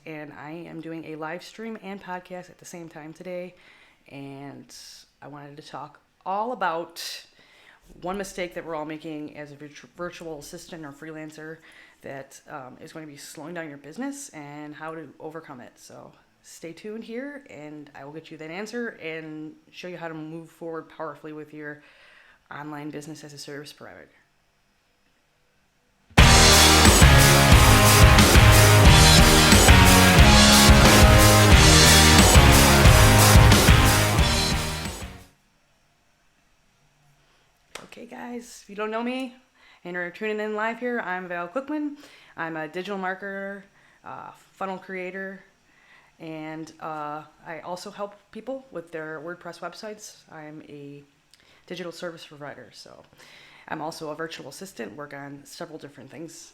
and I am doing a live stream and podcast at the same time today. And I wanted to talk all about one mistake that we're all making as a virtual assistant or freelancer that is going to be slowing down your business and how to overcome it. So stay tuned here, and I will get you that answer and show you how to move forward powerfully with your online business as a service provider. Okay, guys, if you don't know me and you're tuning in live here, I'm Val Cookman. I'm a digital marketer, funnel creator, and I also help people with their WordPress websites. I'm a digital service provider, so I'm also a virtual assistant, work on several different things.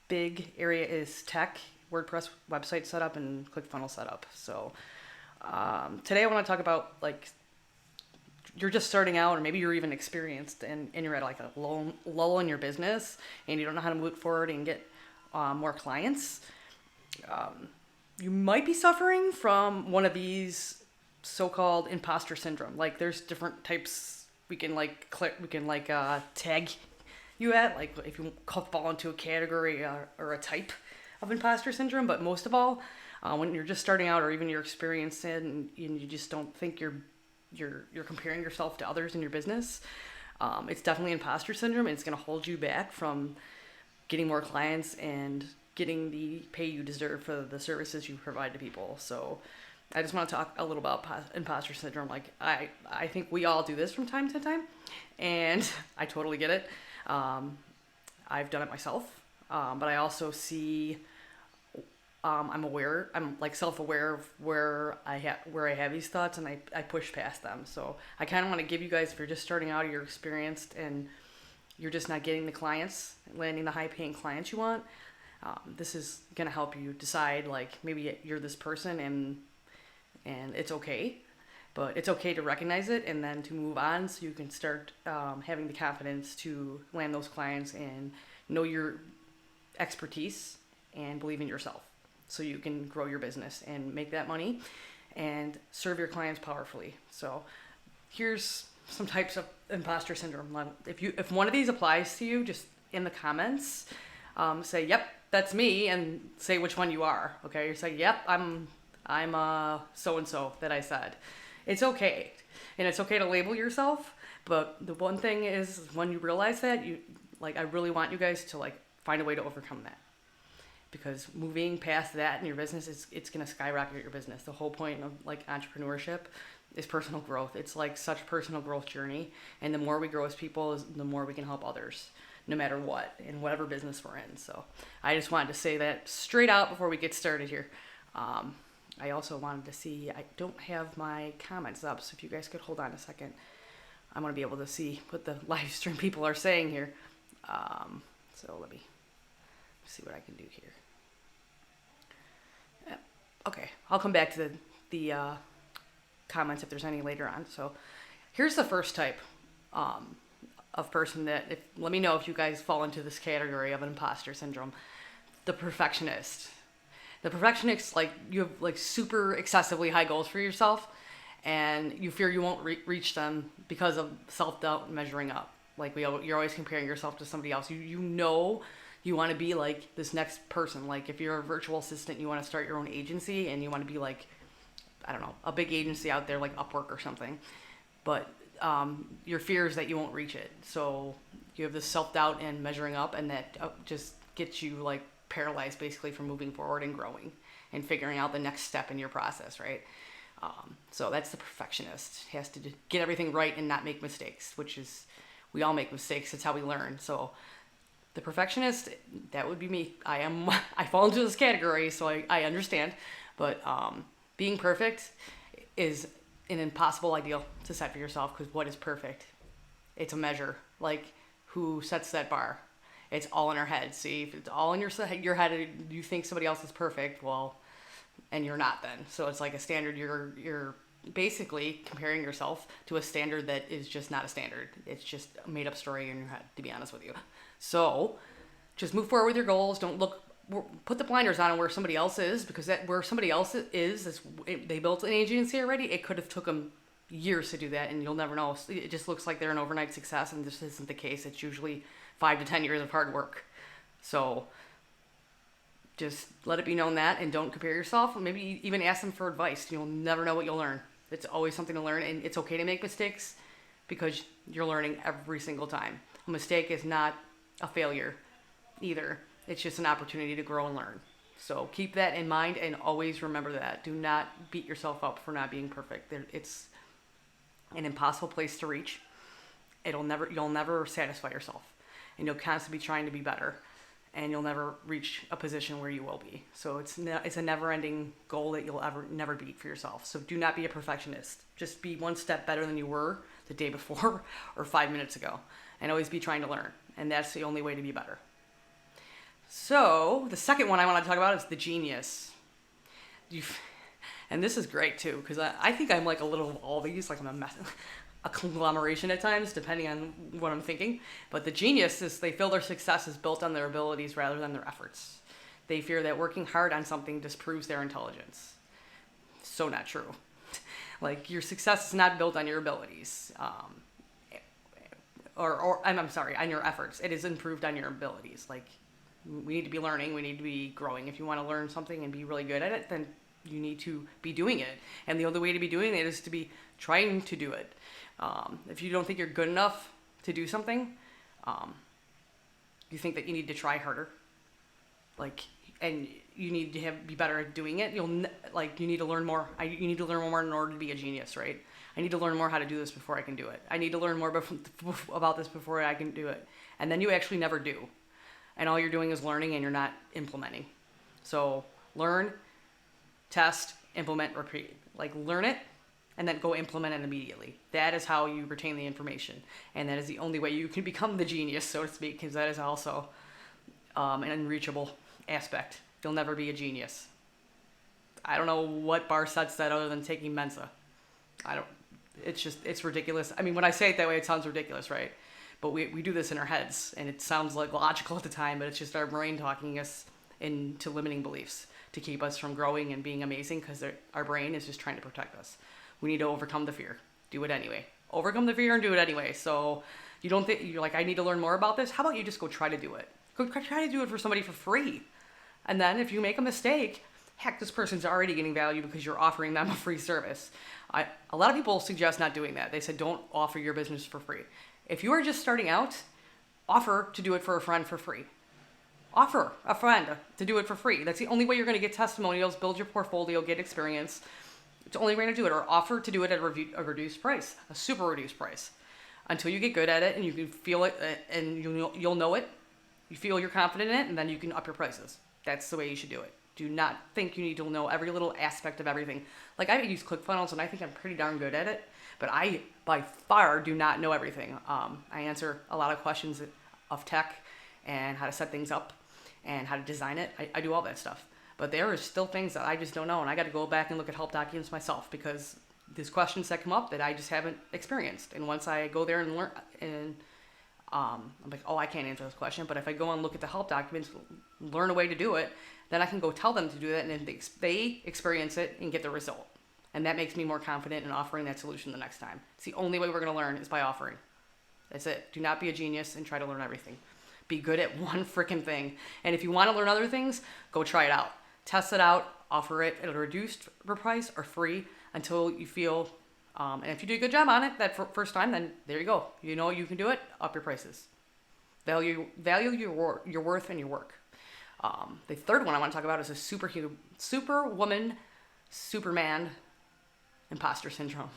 Big area is tech, WordPress website setup, and ClickFunnels setup. So today I want to talk about, like, you're just starting out, or maybe you're even experienced and you're at like a lull in your business and you don't know how to move forward and get more clients. You might be suffering from one of these so-called imposter syndrome. Like, there's different types we can tag you at, like if you fall into a category or a type of imposter syndrome. But most of all, when you're just starting out, or even you're experienced and you just don't think you're comparing yourself to others in your business, it's definitely imposter syndrome, and it's going to hold you back from getting more clients and getting the pay you deserve for the services you provide to people. So I just want to talk a little about imposter syndrome. Like, I think we all do this from time to time, and I totally get it. I've done it myself, but I also see I'm like self-aware of where I have these thoughts, and I push past them. So I kind of want to give you guys, if you're just starting out, or you're experienced and you're just not getting the clients, landing the high-paying clients you want, this is going to help you decide, like, maybe you're this person and it's okay, but it's okay to recognize it and then to move on, so you can start having the confidence to land those clients and know your expertise and believe in yourself, so you can grow your business and make that money and serve your clients powerfully. So here's some types of imposter syndrome. If one of these applies to you, just in the comments, say, yep, that's me, and say which one you are. Okay, you say, yep, I'm so-and-so that I said. It's okay. And it's okay to label yourself. But the one thing is, when you realize that, I really want you guys to, like, find a way to overcome that. Because moving past that in your business, it's going to skyrocket your business. The whole point of, like, entrepreneurship is personal growth. It's like such a personal growth journey. And the more we grow as people, the more we can help others, no matter what, in whatever business we're in. So I just wanted to say that straight out before we get started here. I also wanted to see, I don't have my comments up, so if you guys could hold on a second, I want to be able to see what the live stream people are saying here. So let me see what I can do here. Okay, I'll come back to the comments if there's any later on. So here's the first type of person that, let me know if you guys fall into this category of an imposter syndrome. The perfectionist. The perfectionist, like, you have, like, super excessively high goals for yourself, and you fear you won't reach them because of self-doubt and measuring up. Like, you're always comparing yourself to somebody else. You know you want to be like this next person. Like, if you're a virtual assistant, you want to start your own agency, and you want to be like, I don't know, a big agency out there like Upwork or something. But your fear is that you won't reach it. So you have this self-doubt and measuring up, and that just gets you, like, paralyzed basically from moving forward and growing and figuring out the next step in your process, right? So that's the perfectionist. He has to get everything right and not make mistakes, which is, we all make mistakes. It's how we learn. So the perfectionist, that would be me. I fall into this category, so I understand. But being perfect is an impossible ideal to set for yourself, because what is perfect? It's a measure. Like, who sets that bar? It's all in our head. See, if it's all in your head, you think somebody else is perfect, well, and you're not then. So it's like a standard. You're basically comparing yourself to a standard that is just not a standard. It's just a made up story in your head, to be honest with you. So just move forward with your goals. Don't look put the blinders on where somebody else is, because that where somebody else is they built an agency already. It could have took them years to do that, and you'll never know. It just looks like they're an overnight success, and this isn't the case. It's usually 5 to 10 years of hard work. So just let it be known that, and don't compare yourself. Maybe even ask them for advice. You'll never know what you'll learn. It's always something to learn, and it's okay to make mistakes because you're learning every single time. A mistake is not a failure either. It's just an opportunity to grow and learn. So keep that in mind, and always remember that. Do not beat yourself up for not being perfect. It's an impossible place to reach. You'll never satisfy yourself, and you'll constantly be trying to be better, and you'll never reach a position where you will be. So it's a never-ending goal that you'll never beat for yourself. So do not be a perfectionist. Just be one step better than you were the day before or 5 minutes ago, and always be trying to learn. And that's the only way to be better. So the second one I want to talk about is the genius. And this is great too, because I think I'm like a little of all these, like I'm a conglomeration at times, depending on what I'm thinking. But the genius is they feel their success is built on their abilities rather than their efforts. They fear that working hard on something disproves their intelligence. So not true. Like, your success is not built on your abilities. I'm sorry, on your efforts. It is improved on your abilities. Like, we need to be learning, we need to be growing. If you want to learn something and be really good at it, then you need to be doing it. And the only way to be doing it is to be trying to do it. If you don't think you're good enough to do something, you think that you need to try harder. Like, and you need to be better at doing it. You need to learn more. You need to learn more in order to be a genius, right? I need to learn more how to do this before I can do it. I need to learn more about this before I can do it. And then you actually never do. And all you're doing is learning, and you're not implementing. So learn, test, implement, repeat. Like, learn it, and then go implement it immediately. That is how you retain the information. And that is the only way you can become the genius, so to speak, because that is also an unreachable aspect. You'll never be a genius. I don't know what bar sets that other than taking Mensa. It's ridiculous. I mean, when I say it that way, it sounds ridiculous, right? But we do this in our heads, and it sounds like logical at the time, but it's just our brain talking us into limiting beliefs to keep us from growing and being amazing, because our brain is just trying to protect us. We need to overcome the fear. Do it anyway. Overcome the fear and do it anyway. So you don't think, you're like, I need to learn more about this. How about you just go try to do it? Go try to do it for somebody for free. And then if you make a mistake, heck, this person's already getting value because you're offering them a free service. A lot of people suggest not doing that. They said, don't offer your business for free. If you are just starting out, offer to do it for a friend for free. Offer a friend to do it for free. That's the only way you're going to get testimonials, build your portfolio, get experience. It's the only way to do it. Or offer to do it at a reduced price, a super reduced price, until you get good at it and you can feel it, and you'll know it. You feel you're confident in it, and then you can up your prices. That's the way you should do it. Do not think you need to know every little aspect of everything. Like, I use ClickFunnels, and I think I'm pretty darn good at it, but I, by far, do not know everything. I answer a lot of questions of tech and how to set things up and how to design it. I do all that stuff. But there are still things that I just don't know, and I got to go back and look at help documents myself, because there's questions that come up that I just haven't experienced. And once I go there and learn, and I'm like, oh, I can't answer this question. But if I go and look at the help documents, learn a way to do it, then I can go tell them to do that, and then they experience it and get the result. And that makes me more confident in offering that solution the next time. It's the only way we're going to learn is by offering. That's it. Do not be a genius and try to learn everything. Be good at one freaking thing. And if you want to learn other things, go try it out. Test it out. Offer it at a reduced price or free until you feel, and if you do a good job on it that first time, then there you go. You know you can do it. Up your prices. Value your worth and your work. The third one I want to talk about is a superwoman, superman, imposter syndrome.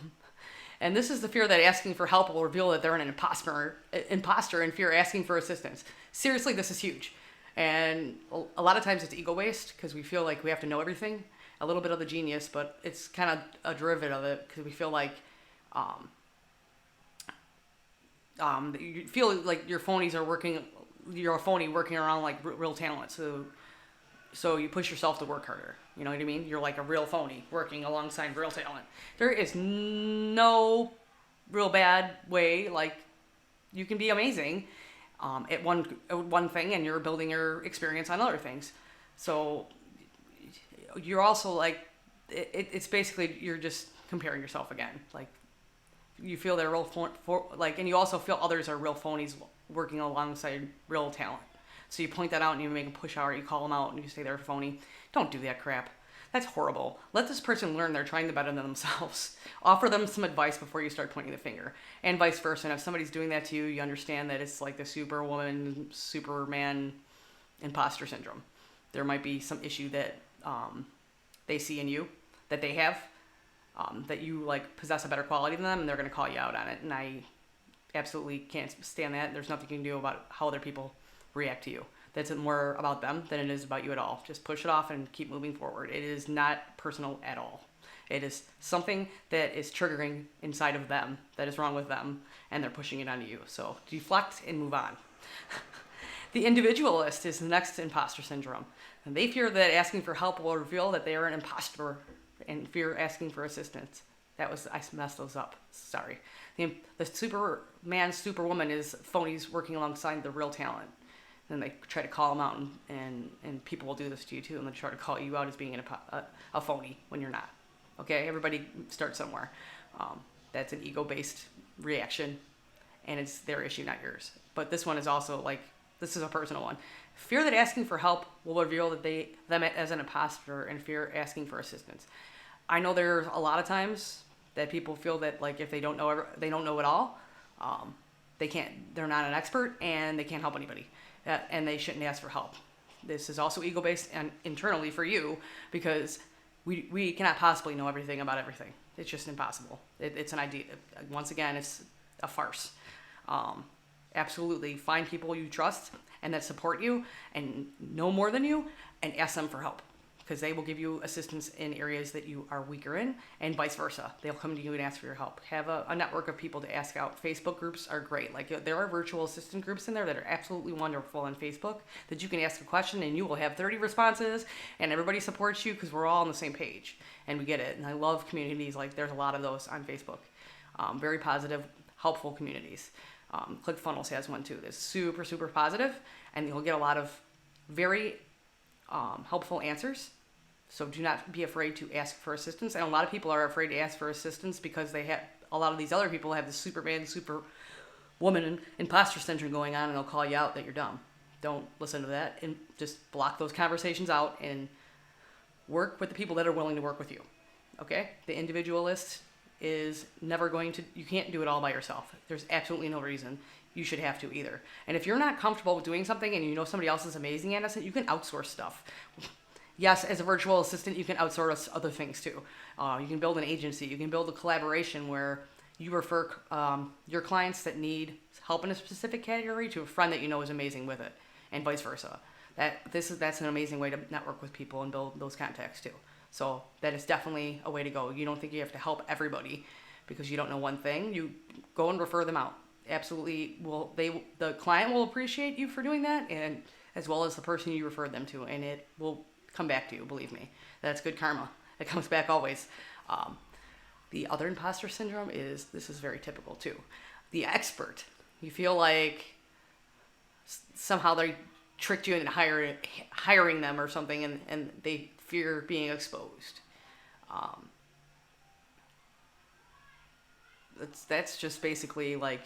And this is the fear that asking for help will reveal that they're an imposter, and fear asking for assistance. Seriously, this is huge. And a lot of times it's ego-based because we feel like we have to know everything. A little bit of the genius, but it's kind of a derivative of it because we feel like you feel like your phonies are working. You're a phony working around like real talent. So you push yourself to work harder. You know what I mean? You're like a real phony working alongside real talent. There is no real bad way. Like, you can be amazing at one thing, and you're building your experience on other things. So you're also like, it's basically you're just comparing yourself again. Like you feel they're real like, and you also feel others are real phonies working alongside real talent. So you point that out and you make them push out, or you call them out and you say they're phony. Don't do that crap. That's horrible. Let this person learn they're trying to better than themselves. Offer them some advice before you start pointing the finger. And vice versa. And if somebody's doing that to you, you understand that it's like the superwoman, superman, imposter syndrome. There might be some issue that they see in you, that they have, that you like possess a better quality than them, and they're going to call you out on it. And I absolutely can't stand that. There's nothing you can do about how other people react to you. That's more about them than it is about you at all. Just push it off and keep moving forward. It is not personal at all. It is something that is triggering inside of them, that is wrong with them, and they're pushing it onto you. So deflect and move on. The individualist is the next imposter syndrome. And they fear that asking for help will reveal that they are an imposter and fear asking for assistance. I messed those up. Sorry. The superman, superwoman is phonies working alongside the real talent. Then they try to call them out, and people will do this to you too, and they try to call you out as being a phony when you're not. Okay, everybody starts somewhere. That's an ego-based reaction, and it's their issue, not yours. But this one is also like, this is a personal one. Fear that asking for help will reveal that them as an imposter, and fear asking for assistance. I know there's a lot of times that people feel that like if they don't know it all, they're not an expert and they can't help anybody. And they shouldn't ask for help. This is also ego-based and internally for you, because we cannot possibly know everything about everything. It's just impossible. It's an idea. Once again, it's a farce. Absolutely find people you trust and that support you and know more than you, and ask them for help, because they will give you assistance in areas that you are weaker in, and vice versa. They'll come to you and ask for your help. Have a network of people to ask out. Facebook groups are great. Like there are virtual assistant groups in there that are absolutely wonderful on Facebook that you can ask a question and you will have 30 responses, and everybody supports you because we're all on the same page and we get it. And I love communities. Like there's a lot of those on Facebook. Very positive, helpful communities. ClickFunnels has one too that's super, super positive, and you'll get a lot of very helpful answers. So do not be afraid to ask for assistance. And a lot of people are afraid to ask for assistance because a lot of these other people have the superman, superwoman, imposter syndrome going on, and they'll call you out that you're dumb. Don't listen to that, and just block those conversations out and work with the people that are willing to work with you. Okay? The individualist is never going to, you can't do it all by yourself. There's absolutely no reason you should have to either. And if you're not comfortable with doing something and you know somebody else is amazing at it, you can outsource stuff. Yes, as a virtual assistant, you can outsource other things too. You can build an agency. You can build a collaboration where you refer your clients that need help in a specific category to a friend that you know is amazing with it, and vice versa. That's an amazing way to network with people and build those contacts too. So that is definitely a way to go. You don't think you have to help everybody because you don't know one thing. You go and refer them out. Absolutely, the client will appreciate you for doing that, and as well as the person you referred them to, and it will come back to you, believe me. That's good karma. It comes back always. The other imposter syndrome this is very typical too. The expert. You feel like somehow they tricked you into hiring them or something, and they fear being exposed. That's just basically like,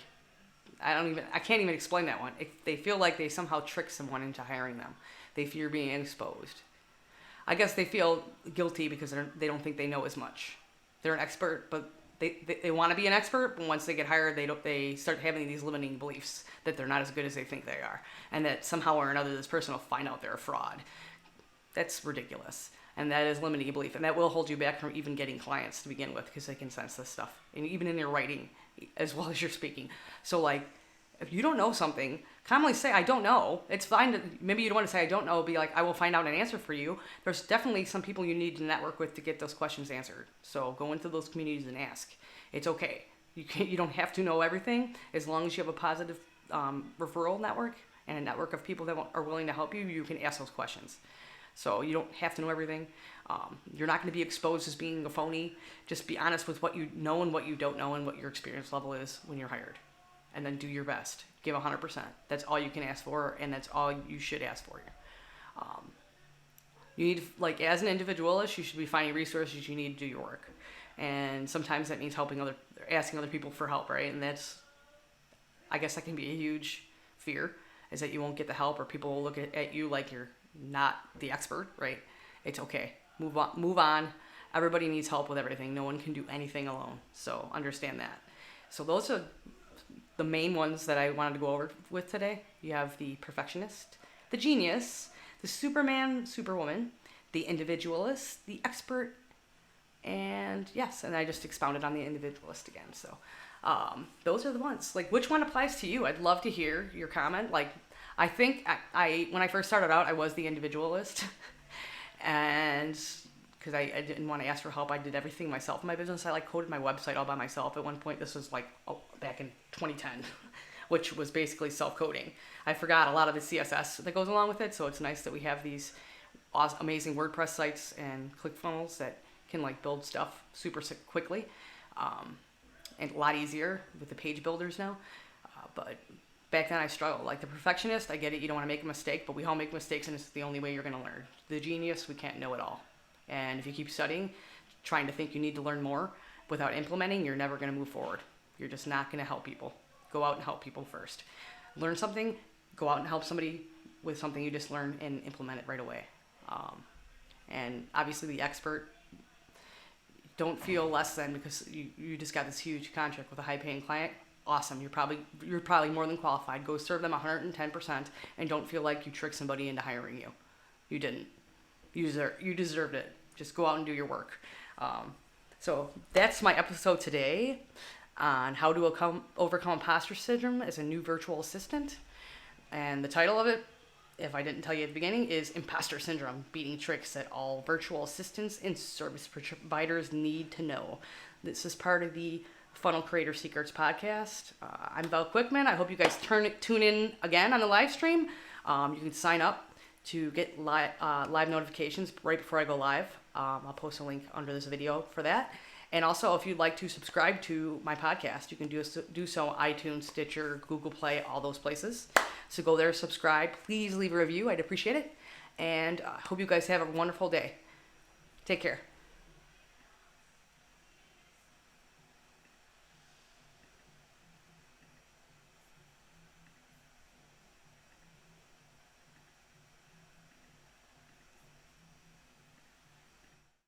I can't even explain that one. They feel like they somehow tricked someone into hiring them. They fear being exposed. I guess they feel guilty because they don't think they know as much. They're an expert, but they want to be an expert, but once they get hired, they start having these limiting beliefs that they're not as good as they think they are, and that somehow or another this person will find out they're a fraud. That's ridiculous, and that is limiting belief, and that will hold you back from even getting clients to begin with, because they can sense this stuff, and even in your writing as well as your speaking. So like, if you don't know something, commonly say, I don't know. It's fine. Maybe you don't want to say, I don't know. Be like, I will find out an answer for you. There's definitely some people you need to network with to get those questions answered. So go into those communities and ask. It's okay. You don't have to know everything. As long as you have a positive referral network and a network of people that are willing to help you, you can ask those questions. So you don't have to know everything. You're not going to be exposed as being a phony. Just be honest with what you know and what you don't know and what your experience level is when you're hired. And then do your best. Give 100%. That's all you can ask for, and that's all you should ask for. You need, like, as an individualist, you should be finding resources you need to do your work. And sometimes that means asking other people for help, right? And I guess that can be a huge fear, is that you won't get the help, or people will look at you like you're not the expert, right? It's okay. Move on. Everybody needs help with everything. No one can do anything alone. So understand that. So those are the main ones that I wanted to go over with today. You have the perfectionist, the genius, the Superman, Superwoman, the individualist, the expert, and yes, and I just expounded on the individualist again. So those are the ones. Like, which one applies to you? I'd love to hear your comment. Like, I think I when I first started out, I was the individualist, and because I didn't want to ask for help, I did everything myself in my business. I coded my website all by myself. At one point, this was back in 2010, which was basically self-coding. I forgot a lot of the CSS that goes along with it, so it's nice that we have these amazing WordPress sites and ClickFunnels that can build stuff super quickly, and a lot easier with the page builders now. But back then I struggled. Like the perfectionist, I get it, you don't want to make a mistake, but we all make mistakes, and it's the only way you're going to learn. The genius, we can't know it all. And if you keep studying, trying to think you need to learn more without implementing, you're never going to move forward. You're just not going to help people. Go out and help people first. Learn something, go out and help somebody with something you just learned, and implement it right away. And obviously the expert, don't feel less than because you just got this huge contract with a high-paying client. Awesome. You're probably more than qualified. Go serve them 110%, and don't feel like you tricked somebody into hiring you. You didn't. You deserved it. Just go out and do your work. So that's my episode today on how to overcome imposter syndrome as a new virtual assistant. And the title of it, if I didn't tell you at the beginning, is Impostor Syndrome, beating tricks that all virtual assistants and service providers need to know. This is part of the Funnel Creator Secrets podcast. I'm Val Quickman. I hope you guys tune in again on the live stream. You can sign up to get live notifications right before I go live. I'll post a link under this video for that. And also, if you'd like to subscribe to my podcast, you can do so on iTunes, Stitcher, Google Play, all those places. So go there, subscribe. Please leave a review. I'd appreciate it. And I hope you guys have a wonderful day. Take care.